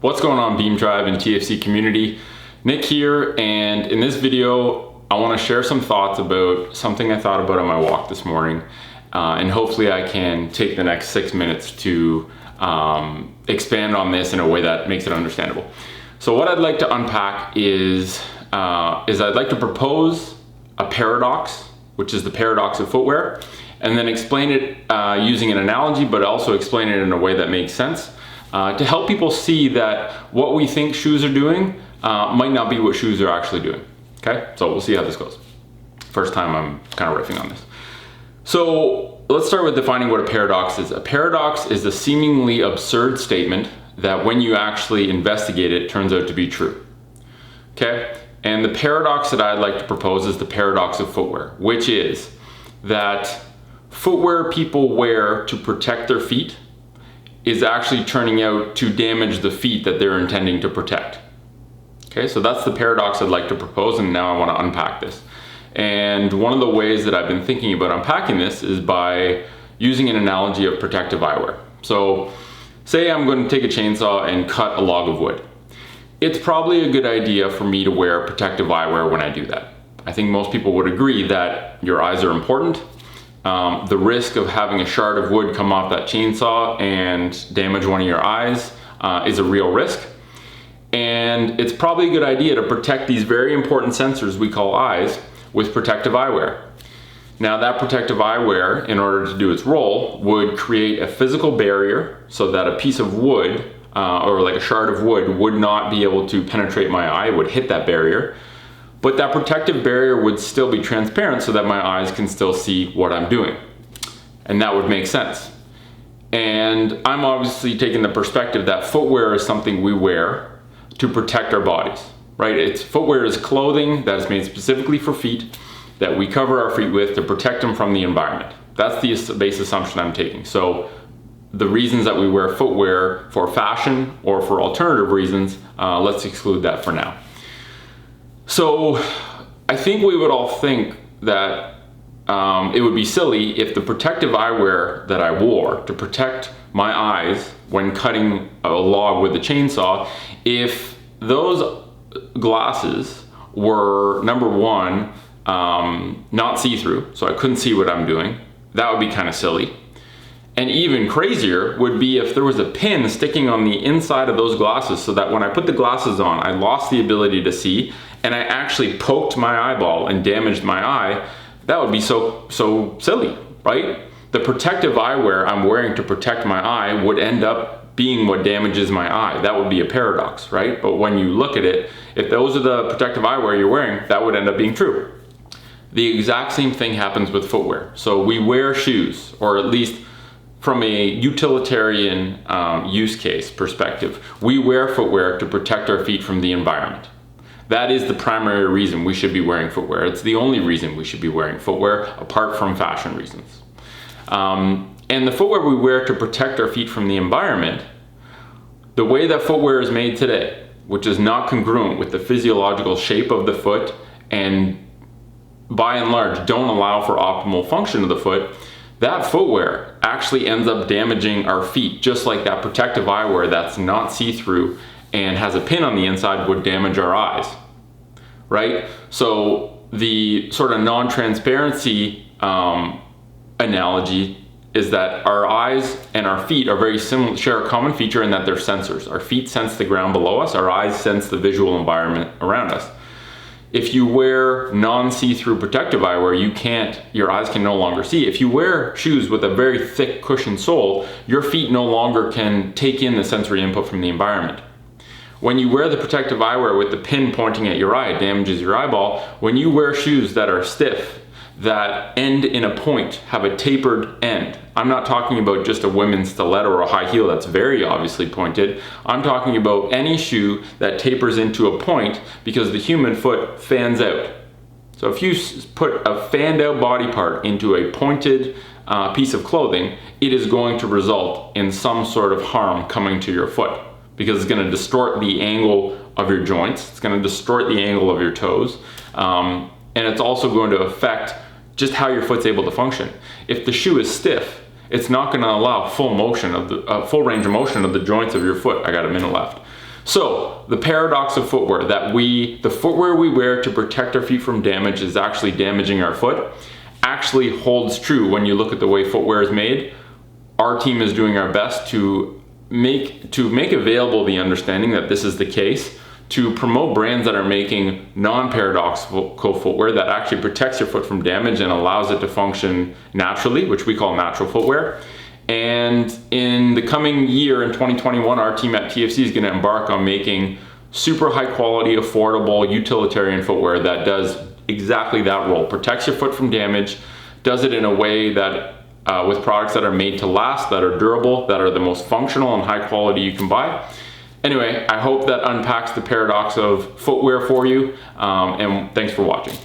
What's going on, Beam Tribe and TFC community? Nick here, and in this video I want to share some thoughts about something I thought about on my walk this morning, and hopefully I can take the next 6 minutes to expand on this in a way that makes it understandable. So what I'd like to unpack is I'd like to propose a paradox, which is the paradox of footwear, and then explain it using an analogy, but also explain it in a way that makes sense. To help people see that what we think shoes are doing might not be what shoes are actually doing. Okay, so we'll see how this goes. First time I'm kind of riffing on this. So let's start with defining what a paradox is. A paradox is a seemingly absurd statement that when you actually investigate it, turns out to be true. Okay, and the paradox that I'd like to propose is the paradox of footwear, which is that footwear people wear to protect their feet is actually turning out to damage the feet that they're intending to protect. Okay, so that's the paradox I'd like to propose, and now I want to unpack this. And one of the ways that I've been thinking about unpacking this is by using an analogy of protective eyewear. So say I'm going to take a chainsaw and cut a log of wood. It's probably a good idea for me to wear protective eyewear when I do that. I think most people would agree that your eyes are important. The risk of having a shard of wood come off that chainsaw and damage one of your eyes is a real risk. And it's probably a good idea to protect these very important sensors we call eyes with protective eyewear. Now that protective eyewear, in order to do its role, would create a physical barrier so that a piece of wood or like a shard of wood would not be able to penetrate my eye, would hit that barrier. But that protective barrier would still be transparent so that my eyes can still see what I'm doing. And that would make sense. And I'm obviously taking the perspective that footwear is something we wear to protect our bodies, right? Footwear is clothing that is made specifically for feet that we cover our feet with to protect them from the environment. That's the base assumption I'm taking. So the reasons that we wear footwear for fashion or for alternative reasons, let's exclude that for now. So I think we would all think that it would be silly if the protective eyewear that I wore to protect my eyes when cutting a log with a chainsaw, if those glasses were, number one, not see-through, so I couldn't see what I'm doing. That would be kind of silly. And even crazier would be if there was a pin sticking on the inside of those glasses so that when I put the glasses on, I lost the ability to see, and I actually poked my eyeball and damaged my eye. That would be so silly, right? The protective eyewear I'm wearing to protect my eye would end up being what damages my eye. That would be a paradox, right? But when you look at it, if those are the protective eyewear you're wearing, that would end up being true. The exact same thing happens with footwear. So we wear shoes, or at least from a utilitarian use case perspective, we wear footwear to protect our feet from the environment. That is the primary reason we should be wearing footwear. It's the only reason we should be wearing footwear, apart from fashion reasons. And the footwear we wear to protect our feet from the environment, the way that footwear is made today, which is not congruent with the physiological shape of the foot and by and large don't allow for optimal function of the foot, that footwear actually ends up damaging our feet, just like that protective eyewear that's not see-through and has a pin on the inside would damage our eyes, right? So the sort of non-transparency analogy is that our eyes and our feet are very similar, share a common feature in that they're sensors. Our feet sense the ground below us, our eyes sense the visual environment around us. If you wear non-see-through protective eyewear, your eyes can no longer see. If you wear shoes with a very thick cushioned sole, your feet no longer can take in the sensory input from the environment. When you wear the protective eyewear with the pin pointing at your eye, it damages your eyeball. When you wear shoes that are stiff, that end in a point, have a tapered end. I'm not talking about just a women's stiletto or a high heel that's very obviously pointed. I'm talking about any shoe that tapers into a point because the human foot fans out. So if you put a fanned out body part into a pointed piece of clothing, it is going to result in some sort of harm coming to your foot because it's going to distort the angle of your joints. It's going to distort the angle of your toes. And it's also going to affect just how your foot's able to function. If the shoe is stiff, it's not going to allow full range of motion of the joints of your foot. I got a minute left. So the paradox of footwear, that the footwear we wear to protect our feet from damage is actually damaging our foot, actually holds true when you look at the way footwear is made. Our team is doing our best to make available the understanding that this is the case, to promote brands that are making non-paradoxical footwear that actually protects your foot from damage and allows it to function naturally, which we call natural footwear. And in the coming year, in 2021, our team at TFC is going to embark on making super high quality, affordable, utilitarian footwear that does exactly that role. Protects your foot from damage, does it in a way that with products that are made to last, that are durable, that are the most functional and high quality you can buy. Anyway, I hope that unpacks the paradox of footwear for you, and thanks for watching.